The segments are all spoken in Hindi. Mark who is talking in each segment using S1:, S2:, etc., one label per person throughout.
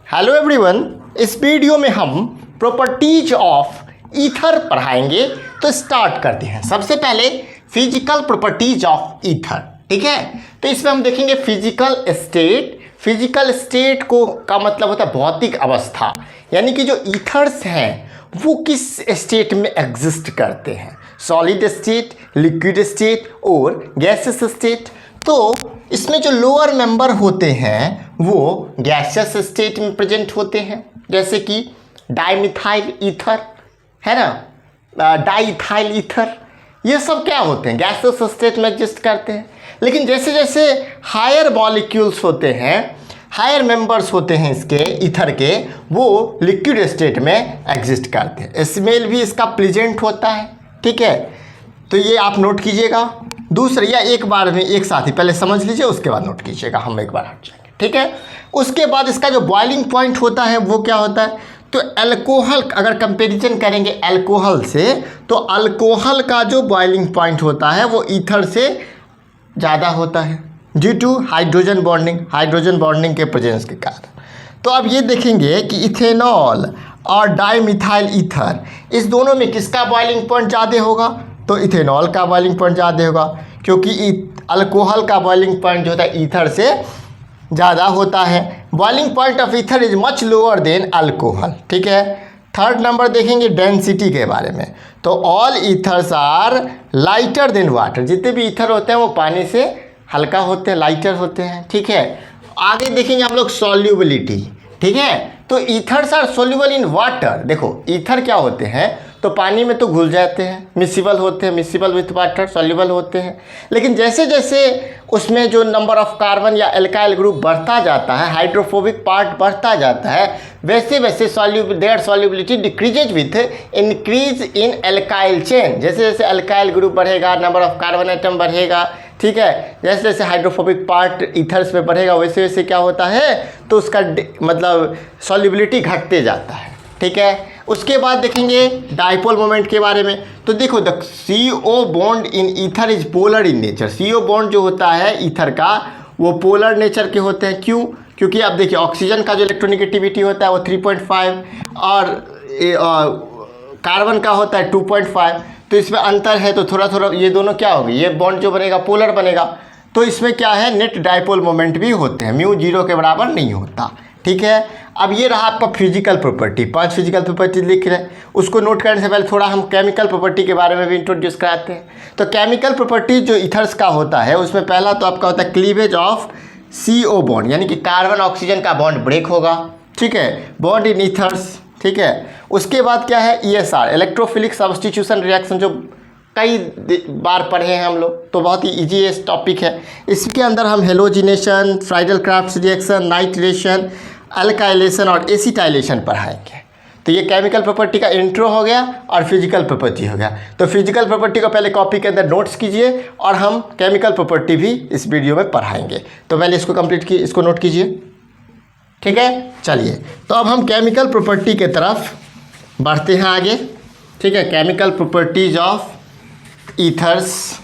S1: हेलो एवरीवन, इस वीडियो में हम प्रॉपर्टीज ऑफ ईथर पढ़ाएंगे। तो स्टार्ट करते हैं। सबसे पहले फिजिकल प्रॉपर्टीज ऑफ ईथर, ठीक है। तो इसमें हम देखेंगे फिजिकल स्टेट। फिजिकल स्टेट को का मतलब होता है भौतिक अवस्था, यानी कि जो ईथर्स हैं वो किस स्टेट में एग्जिस्ट करते हैं, सॉलिड स्टेट, लिक्विड स्टेट और गैसेस स्टेट। तो इसमें जो लोअर मेंबर होते हैं वो गैसियस स्टेट में प्रेजेंट होते हैं, जैसे कि डाइमिथाइल ईथर है ना, डाइथाइल ईथर, ये सब क्या होते हैं, गैसियस स्टेट में एग्जिस्ट करते हैं। लेकिन जैसे जैसे हायर मॉलिक्यूल्स होते हैं, हायर मेंबर्स होते हैं इसके ईथर के, वो लिक्विड स्टेट में एग्जिस्ट करते हैं। स्मेल भी इसका प्रेजेंट होता है, ठीक है। तो ये आप नोट कीजिएगा। दूसरा, या एक बार में एक साथ ही पहले समझ लीजिए, उसके बाद नोट कीजिएगा, हम एक बार हट जाएंगे, ठीक है। उसके बाद इसका जो बॉइलिंग पॉइंट होता है वो क्या होता है, तो अल्कोहल, अगर कंपैरिजन करेंगे अल्कोहल से, तो अल्कोहल का जो बॉइलिंग पॉइंट होता है वो ईथर से ज़्यादा होता है ड्यू टू हाइड्रोजन बॉन्डिंग के प्रेजेंस के कारण। तो अब ये देखेंगे कि इथेनॉल और डाइमिथाइल ईथर, इस दोनों में किसका बॉइलिंग पॉइंट ज़्यादा होगा, तो इथेनॉल का बॉइलिंग पॉइंट ज़्यादा होगा, क्योंकि अल्कोहल का बॉइलिंग पॉइंट जो होता है ईथर से ज़्यादा होता है। Boiling point of ether is much lower than alcohol, ठीक है। थर्ड नंबर देखेंगे डेंसिटी के बारे में। तो all ethers are lighter than water, जितने भी ईथर होते हैं वो पानी से हल्का होते हैं, लाइटर होते हैं, ठीक है। आगे देखेंगे हम लोग सॉल्युबिलिटी, ठीक है। तो ethers are soluble in water. देखो ईथर क्या होते हैं, तो पानी में तो घुल जाते हैं, मिसिबल होते हैं, मिसिबल विथ वाटर, सॉल्यूबल होते हैं। लेकिन जैसे जैसे उसमें जो नंबर ऑफ कार्बन या एल्काइल ग्रुप बढ़ता जाता है, हाइड्रोफोबिक पार्ट बढ़ता जाता है, वैसे वैसे their solubility decreases with increase in alkyl chain. जैसे जैसे एल्काइल ग्रुप बढ़ेगा, नंबर ऑफ कार्बन एटम बढ़ेगा, ठीक है। जैसे जैसे हाइड्रोफोबिक पार्ट ईथर्स में बढ़ेगा, वैसे वैसे क्या होता है, तो उसका मतलब सॉल्युबिलिटी घटते जाता है, ठीक है। उसके बाद देखेंगे डाइपोल मोमेंट के बारे में। तो देखो the CO bond in ether is polar in nature. CO bond जो होता है ईथर का वो पोलर नेचर के होते हैं। क्यों? क्योंकि आप देखिए ऑक्सीजन का जो इलेक्ट्रोनिगेटिविटी होता है वो 3.5 और कार्बन का होता है 2.5। तो इसमें अंतर है, तो थोड़ा थोड़ा ये दोनों क्या होगी, ये बॉन्ड जो बनेगा पोलर बनेगा। तो इसमें क्या है, नेट डाइपोल मोमेंट भी होते हैं, म्यू 0 के बराबर नहीं होता, ठीक है। अब ये रहा आपका फिजिकल प्रॉपर्टी, 5 फिजिकल प्रॉपर्टी लिख रहे हैं। उसको नोट करने से पहले थोड़ा हम केमिकल प्रॉपर्टी के बारे में भी इंट्रोड्यूस कराते हैं। तो केमिकल प्रॉपर्टी जो ईथर्स का होता है उसमें पहला तो आपका होता है क्लीवेज ऑफ CO बॉन्ड, यानी कि कार्बन ऑक्सीजन का बॉन्ड ब्रेक होगा, ठीक है, बॉन्ड इन ईथर्स, ठीक है। उसके बाद क्या है, ESR, इलेक्ट्रोफिलिक सब्स्टिट्यूशन रिएक्शन, जो कई बार पढ़े हैं हम लोग, तो बहुत ही ईजी टॉपिक है। इसके अंदर हम halogenation, Friedl-craft reaction, nitration, alkylation और एसिटाइलेशन पढ़ाएंगे। तो ये केमिकल प्रॉपर्टी का इंट्रो हो गया और फिजिकल प्रॉपर्टी हो गया। तो फिजिकल प्रॉपर्टी को पहले कॉपी के अंदर नोट्स कीजिए और हम केमिकल प्रॉपर्टी भी इस वीडियो में पढ़ाएंगे। तो पहले इसको कंप्लीट की, इसको नोट कीजिए, ठीक है। चलिए, तो अब हम केमिकल प्रॉपर्टी के तरफ बढ़ते हैं आगे, ठीक है। केमिकल प्रॉपर्टीज ऑफ ईथर्स,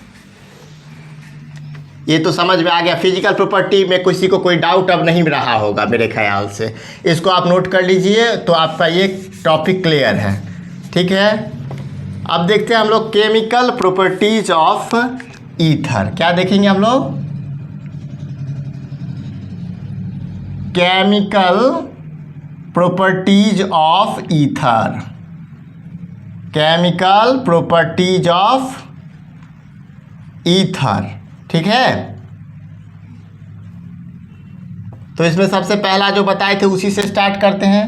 S1: ये तो समझ में आ गया। फिजिकल प्रॉपर्टी में किसी को कोई डाउट अब नहीं रहा होगा मेरे ख्याल से। इसको आप नोट कर लीजिए, तो आपका ये टॉपिक क्लियर है, ठीक है। अब देखते हैं हम लोग केमिकल प्रॉपर्टीज ऑफ ईथर। क्या देखेंगे हम लोग, chemical properties of ether, chemical properties of ether, ठीक है। तो इसमें सबसे पहला जो बताए थे उसी से स्टार्ट करते हैं,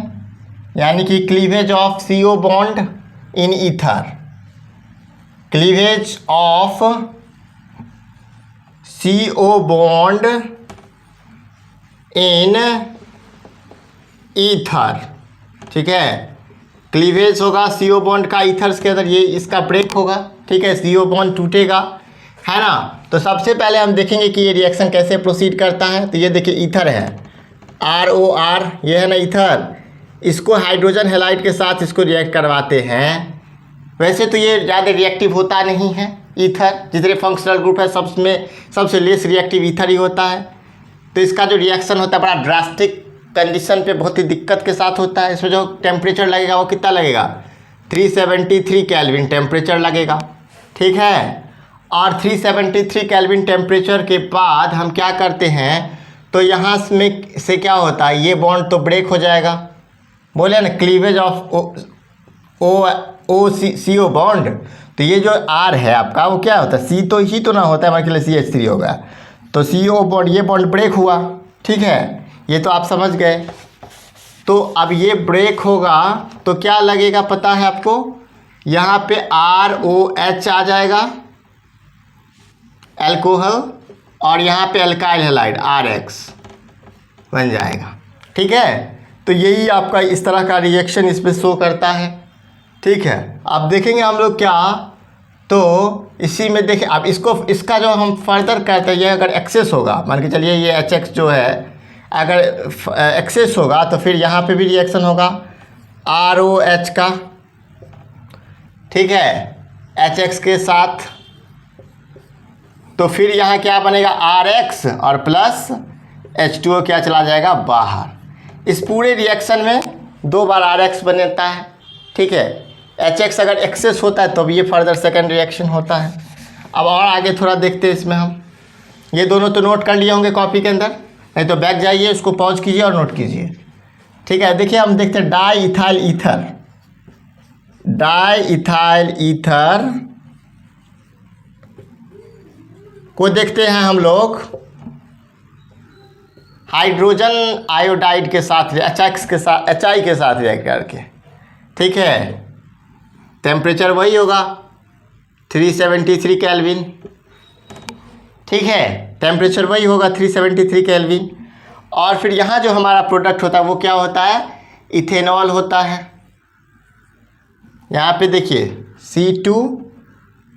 S1: यानी कि cleavage of CO bond in ether, cleavage of CO bond in ether, ठीक है। क्लीवेज होगा CO बॉन्ड का ईथर्स के अंदर, ये इसका ब्रेक होगा, ठीक है, CO बॉन्ड टूटेगा, है ना। तो सबसे पहले हम देखेंगे कि ये रिएक्शन कैसे प्रोसीड करता है। तो ये देखिए ईथर है, ROR, ये है ना ईथर, इसको हाइड्रोजन हैलाइड के साथ इसको रिएक्ट करवाते हैं। वैसे तो ये ज़्यादा रिएक्टिव होता नहीं है ईथर, जितने फंक्शनल ग्रुप है सबसे लेस रिएक्टिव ईथर ही होता है। तो इसका जो रिएक्शन होता है बड़ा ड्रास्टिक कंडीशन पे बहुत ही दिक्कत के साथ होता है। इसमें जो टेम्परेचर लगेगा वो कितना लगेगा, 373 केल्विन टेम्परेचर लगेगा, ठीक है। और 373 केल्विन टेम्परेचर के बाद हम क्या करते हैं, तो यहाँ में से क्या होता है, ये बॉन्ड तो ब्रेक हो जाएगा, बोले ना क्लीवेज ऑफ CO बॉन्ड। तो ये जो R है आपका वो क्या होता है, C तो ही तो ना होता है, हमारे लिए CH3 होगा, तो CO बॉन्ड, ये बॉन्ड ब्रेक हुआ, ठीक है, ये तो आप समझ गए। तो अब ये ब्रेक होगा तो क्या लगेगा पता है आपको, यहाँ पे ROH आ जाएगा अल्कोहल, और यहाँ पे अल्काइल हैलाइड RX बन जाएगा, ठीक है। तो यही आपका इस तरह का रिएक्शन इस पे शो करता है, ठीक है। अब देखेंगे हम लोग क्या, तो इसी में देखें अब इसको, इसका जो हम फर्दर करते हैं, ये अगर एक्सेस होगा, मान के चलिए ये HX जो है अगर एक्सेस होगा तो फिर यहाँ पे भी रिएक्शन होगा ROH का, ठीक है, HX के साथ। तो फिर यहाँ क्या बनेगा RX और प्लस H2O क्या चला जाएगा बाहर। इस पूरे रिएक्शन में 2 बार RX बनता है, ठीक है। HX अगर एक्सेस होता है तो भी ये फर्दर सेकंड रिएक्शन होता है। अब और आगे थोड़ा देखते हैं इसमें हम, ये दोनों तो नोट कर लिए होंगे कॉपी के अंदर, नहीं तो बैक जाइए, उसको पॉज कीजिए और नोट कीजिए, ठीक है। देखिए हम देखते हैं di ethyl ether, di ethyl ether को देखते हैं हम लोग हाइड्रोजन आयोडाइड के साथ, HX के साथ, HI के साथ रिएक्ट करके, ठीक है। टेम्परेचर वही होगा 373 केल्विन, ठीक है, टेम्परेचर वही होगा 373 केल्विन। और फिर यहाँ जो हमारा प्रोडक्ट होता है वो क्या होता है, इथेनॉल होता है। यहाँ पे देखिए C2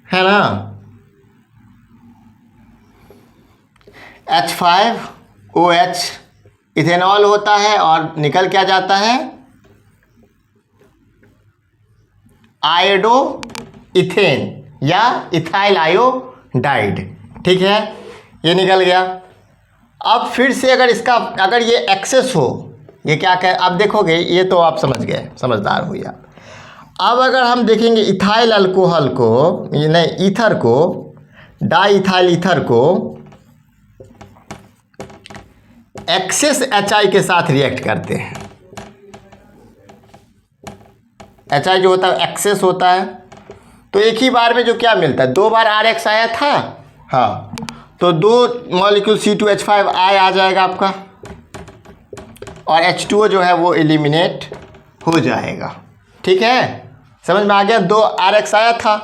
S1: है ना, H5OH इथेनॉल होता है, और निकल क्या जाता है आयोडो इथेन या इथाइल आयोडाइड, ठीक है, ये निकल गया। अब फिर से अगर इसका, अगर ये एक्सेस हो, ये क्या कह, अब देखोगे ये तो आप समझ गए, समझदार हुई आप। अब अगर हम देखेंगे इथाइल अल्कोहल को, ये नहीं ईथर को, डाई इथाइल ईथर को एक्सेस HI के साथ रिएक्ट करते हैं। HI जो होता है एक्सेस होता है, तो एक ही बार में जो क्या मिलता है, 2 बार RX आया था, हाँ, तो 2 मॉलिक्यूल C2H5 आ जाएगा आपका, और H2O जो है वो एलिमिनेट हो जाएगा, ठीक है, समझ में आ गया। 2 RX आया था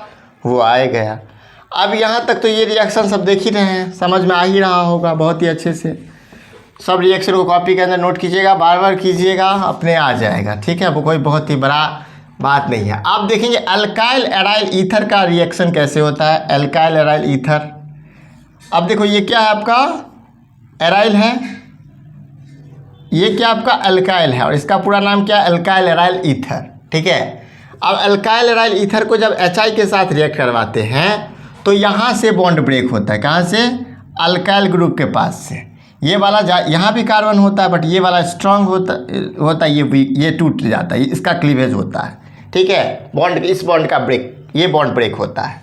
S1: वो आ गया। अब यहाँ तक तो ये रिएक्शन सब देख ही रहे हैं, समझ में आ ही रहा होगा बहुत ही अच्छे से। सब रिएक्शन को कॉपी के अंदर नोट कीजिएगा, बार बार कीजिएगा, अपने आ जाएगा, ठीक है, वो कोई बहुत ही बड़ा बात नहीं है। आप देखेंगे अल्काइल एराइल ईथर का रिएक्शन कैसे होता है, अल्काइल एराइल ईथर। अब देखो ये क्या है आपका एराइल है, ये क्या आपका अल्काइल है, और इसका पूरा नाम क्या है अल्काइल एराइल ईथर, ठीक है। अब अल्काइल एराइल ईथर को जब HI के साथ रिएक्ट करवाते हैं तो यहाँ से बॉन्ड ब्रेक होता है, कहाँ से, अल्काइल ग्रुप के पास से। ये वाला यहाँ भी कार्बन होता है, बट ये वाला स्ट्रांग होता है, ये टूट जाता है, इसका क्लीवेज होता है, ठीक है, बॉन्ड, इस बॉन्ड का ब्रेक, ये बॉन्ड ब्रेक होता है।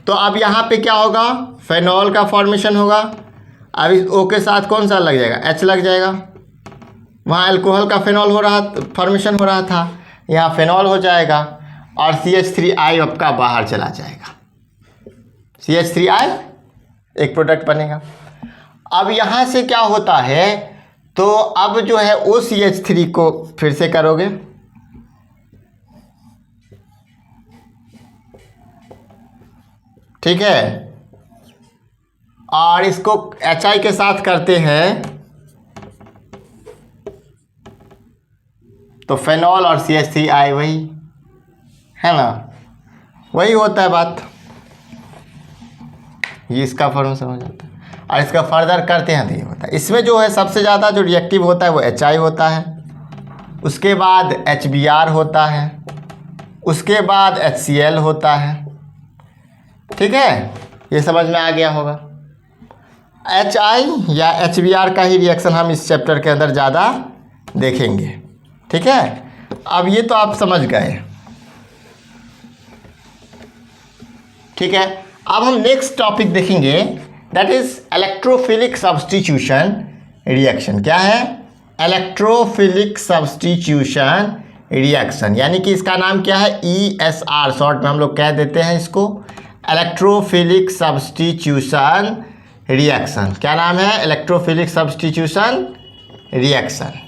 S1: तो अब यहाँ पे क्या होगा, फेनॉल का फॉर्मेशन होगा। अब इस O के साथ कौन सा लग जाएगा, H लग जाएगा, वहाँ अल्कोहल का फेनॉल हो रहा, फॉर्मेशन हो रहा था, यहाँ फेनॉल हो जाएगा, और CH3I आपका बाहर चला जाएगा, CH3I एक प्रोडक्ट बनेगा। अब यहाँ से क्या होता है, तो अब जो है OCH3 को फिर से करोगे, ठीक है, और इसको HI के साथ करते हैं तो फेनॉल और CH3I वही है ना, वही होता है बात, ये इसका फॉर्मूला हो जाता है। और इसका फर्दर करते हैं तो ये होता है। इसमें जो है सबसे ज़्यादा जो रिएक्टिव होता है वो HI होता है, उसके बाद HBr होता है, उसके बाद HCl होता है, ठीक है, ये समझ में आ गया होगा। HI या HBr का ही रिएक्शन हम इस चैप्टर के अंदर ज़्यादा देखेंगे। ठीक है, अब ये तो आप समझ गए। ठीक है, अब हम नेक्स्ट टॉपिक देखेंगे, that is electrophilic substitution reaction. क्या है? इलेक्ट्रोफिलिक सब्स्टिट्यूशन रिएक्शन, यानी कि इसका नाम क्या है? ESR, शॉर्ट में हम लोग कह देते हैं इसको इलेक्ट्रोफिलिक सब्स्टिट्यूशन रिएक्शन। क्या नाम है? Electrophilic substitution reaction.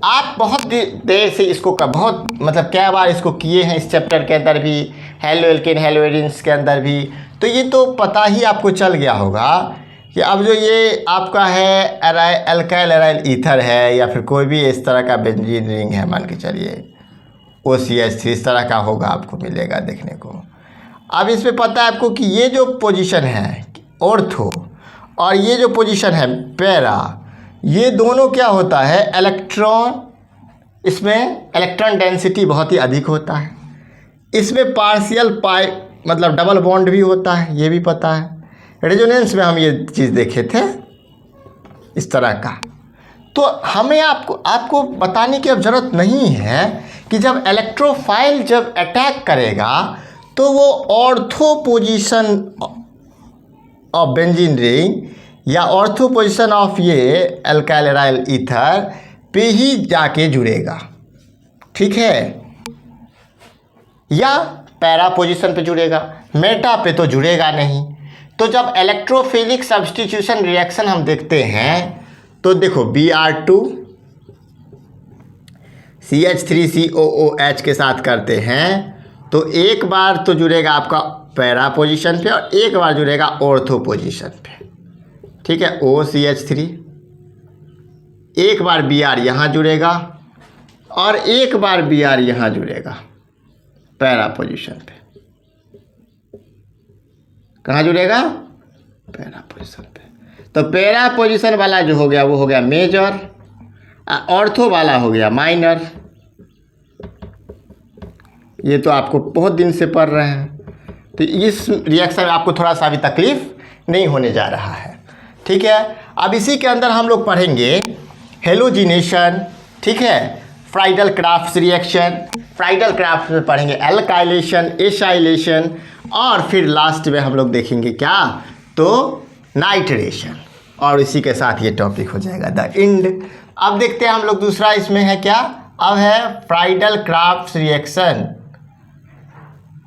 S1: आप बहुत देर से इसको बहुत मतलब क्या बार इसको किए हैं इस चैप्टर के अंदर भी, हेलो एल्केन हेलो एरिन्स के अंदर भी, तो ये तो पता ही आपको चल गया होगा कि अब जो ये आपका है अल्काइल एराइल ईथर है या फिर कोई भी इस तरह का बेंजीन रिंग है, मान के चलिए OCH3 इस तरह का होगा, आपको मिलेगा देखने को। अब इसमें पता है आपको कि ये जो पोजीशन है ऑर्थो और ये जो पोजीशन है पैरा, ये दोनों क्या होता है? इलेक्ट्रॉन, इसमें इलेक्ट्रॉन डेंसिटी बहुत ही अधिक होता है, इसमें पार्शियल पाई मतलब डबल बॉन्ड भी होता है, ये भी पता है। रेजोनेंस में हम ये चीज़ देखे थे इस तरह का। तो हमें आपको बताने की अब ज़रूरत नहीं है कि जब इलेक्ट्रोफाइल जब अटैक करेगा तो वो ortho position of benzene ring या ऑर्थो पोजीशन ऑफ ये अल्काइल एराइल ईथर पे ही जाके जुड़ेगा। ठीक है, या पैरा पोजीशन पे जुड़ेगा, मेटा पे तो जुड़ेगा नहीं। तो जब इलेक्ट्रोफिलिक सब्स्टिट्यूशन रिएक्शन हम देखते हैं तो देखो Br2 CH3COOH के साथ करते हैं तो एक बार तो जुड़ेगा आपका पैरा पोजीशन पे और एक बार जुड़ेगा ऑर्थो पोजीशन पे। ठीक है, OCH3, एक बार Br यहाँ जुड़ेगा और एक बार Br यहाँ जुड़ेगा पैरा पोजीशन पे। कहाँ जुड़ेगा? पैरा पोजीशन पे। तो पैरा पोजीशन वाला जो हो गया वो हो गया मेजर, ऑर्थो वाला हो गया माइनर। ये तो आपको बहुत दिन से पढ़ रहे हैं, तो इस रिएक्शन में आपको थोड़ा सा भी तकलीफ नहीं होने जा रहा है। ठीक है, अब इसी के अंदर हम लोग पढ़ेंगे हेलोजिनेशन। ठीक है, Friedl crafts reaction, Friedl crafts में पढ़ेंगे एल्काइलेशन, एसाइलेशन और फिर लास्ट में हम लोग देखेंगे क्या? तो नाइट्रेशन, और इसी के साथ ये टॉपिक हो जाएगा द एंड। अब देखते हैं हम लोग दूसरा इसमें है क्या? अब है फ्राइडल क्राफ्ट्स रिएक्शन,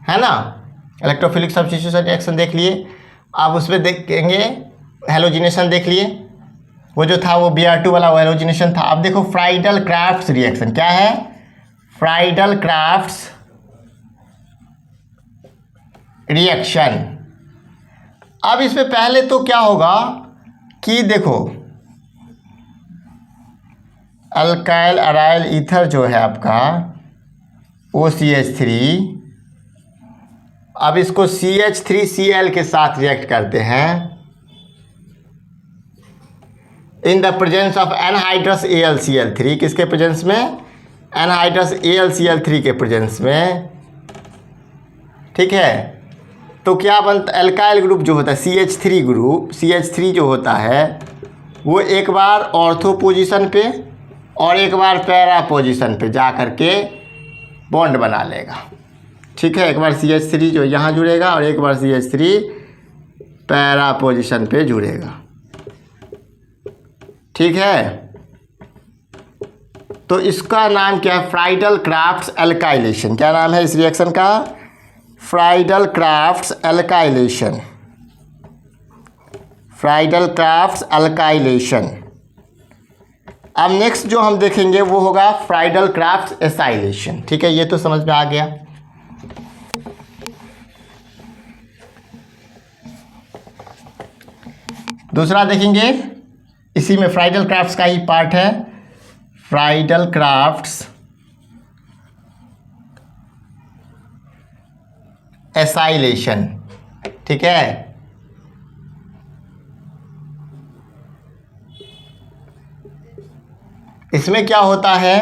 S1: है ना। इलेक्ट्रोफिलिक सब्स्टिट्यूशन रिएक्शन देख लिए, अब उसमें देखेंगे हेलोजिनेशन देख लिए, वो जो था वो Br2 वाला वो हेलोजिनेशन था। अब देखो फ्राइडल क्राफ्ट्स रिएक्शन क्या है? Friedl crafts reaction. अब इसमें पहले तो क्या होगा कि देखो अल्काइल एराइल ईथर जो है आपका OCH3, अब इसको CH3Cl के साथ रिएक्ट करते हैं in the presence of anhydrous AlCl3। किसके प्रेजेंस में? एनहाइड्रस AlCl3 के प्रेजेंस में। ठीक है, तो क्या बनता? अल्काइल ग्रुप जो होता है CH3 ग्रुप, CH3 जो होता है वो एक बार ऑर्थो पोजीशन पे और एक बार पैरा पोजीशन पे जा कर के बॉन्ड बना लेगा। ठीक है, एक बार CH3 जो यहाँ जुड़ेगा और एक बार CH3 पैरा पोजीशन पे जुड़ेगा। ठीक है, तो इसका नाम क्या है? Friedl crafts alkylation. क्या नाम है इस रिएक्शन का? Friedl crafts alkylation, Friedl crafts alkylation. अब नेक्स्ट जो हम देखेंगे वो होगा फ्राइडल क्राफ्ट्स एसाइलेशन। ठीक है, ये तो समझ में आ गया। दूसरा देखेंगे, इसी में फ्राइडल क्राफ्ट्स का ही पार्ट है, फ्राइडल क्राफ्ट्स एसाइलेशन। ठीक है, इसमें क्या होता है?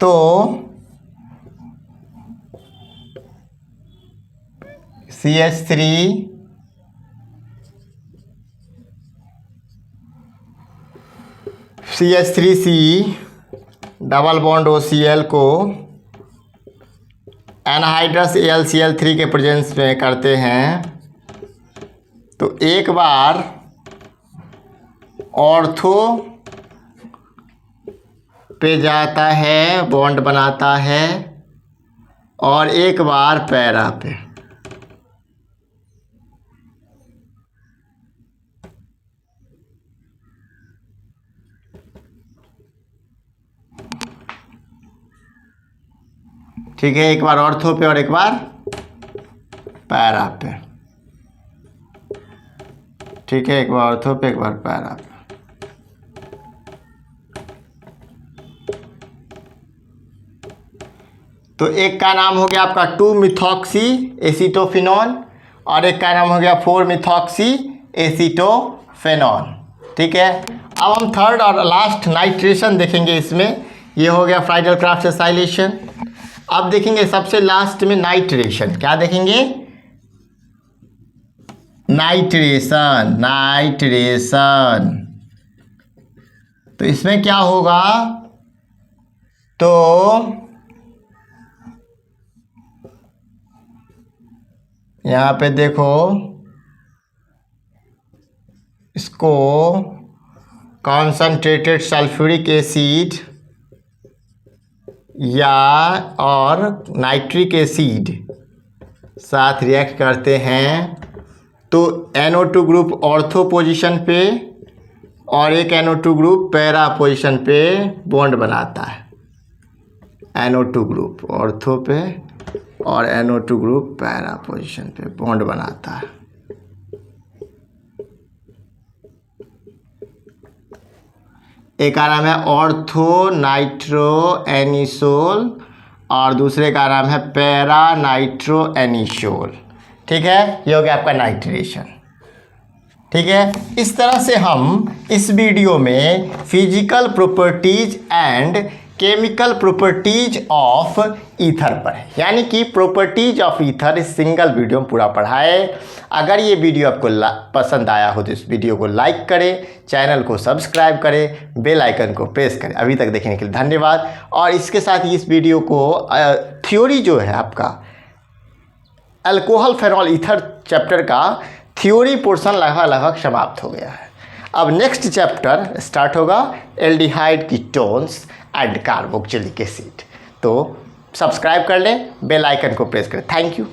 S1: तो CH3 CH3C double bond OCl को एनहाइड्रस AlCl3 के प्रेजेंस में करते हैं तो एक बार ऑर्थो पे जाता है, बॉन्ड बनाता है, और एक बार पैरा पे। ठीक है, एक बार ऑर्थो पे और एक बार पैरा पे। ठीक है, एक बार ऑर्थो पे एक बार पैरा पे। तो एक का नाम हो गया आपका 2-मिथॉक्सी एसीटोफिनॉन और एक का नाम हो गया 4-मिथॉक्सी एसीटोफेनॉन। ठीक है, अब हम थर्ड और लास्ट नाइट्रेशन देखेंगे। इसमें ये हो गया फ्राइडल-क्राफ्ट एसाइलेशन। अब देखेंगे सबसे लास्ट में नाइट्रेशन। क्या देखेंगे? नाइट्रेशन। नाइट्रेशन तो इसमें क्या होगा? तो यहाँ पे देखो, इसको कॉन्सनट्रेटेड सल्फ्यूरिक एसिड या और नाइट्रिक एसिड साथ रिएक्ट करते हैं तो NO2 ग्रुप ऑर्थो पोजीशन पे और एक NO2 ग्रुप पैरा पोजीशन पे बॉन्ड बनाता है। NO2 ग्रुप ऑर्थो पे और NO2 ग्रुप पैरा पोजीशन पे बॉन्ड बनाता है। एक का नाम है ऑर्थो नाइट्रो एनिसोल और दूसरे का नाम है पैरा नाइट्रो एनिसोल। ठीक है, ये हो गया आपका नाइट्रेशन। ठीक है, इस तरह से हम इस वीडियो में physical properties and chemical properties of ether पढ़े, यानी कि प्रॉपर्टीज ऑफ ईथर इस सिंगल वीडियो में पूरा पढ़ाए। अगर ये वीडियो आपको पसंद आया हो तो इस वीडियो को लाइक करें, चैनल को सब्सक्राइब करें, बेल आइकन को प्रेस करें। अभी तक देखने के लिए धन्यवाद। और इसके साथ ही इस वीडियो को थ्योरी जो है आपका अल्कोहल फेनॉल ईथर चैप्टर का थ्योरी पोर्शन लगभग समाप्त हो गया है। अब नेक्स्ट चैप्टर स्टार्ट होगा aldehyde ketones and carboxylic acid. तो सब्सक्राइब कर लें, बेल आइकन को प्रेस करें। Thank you.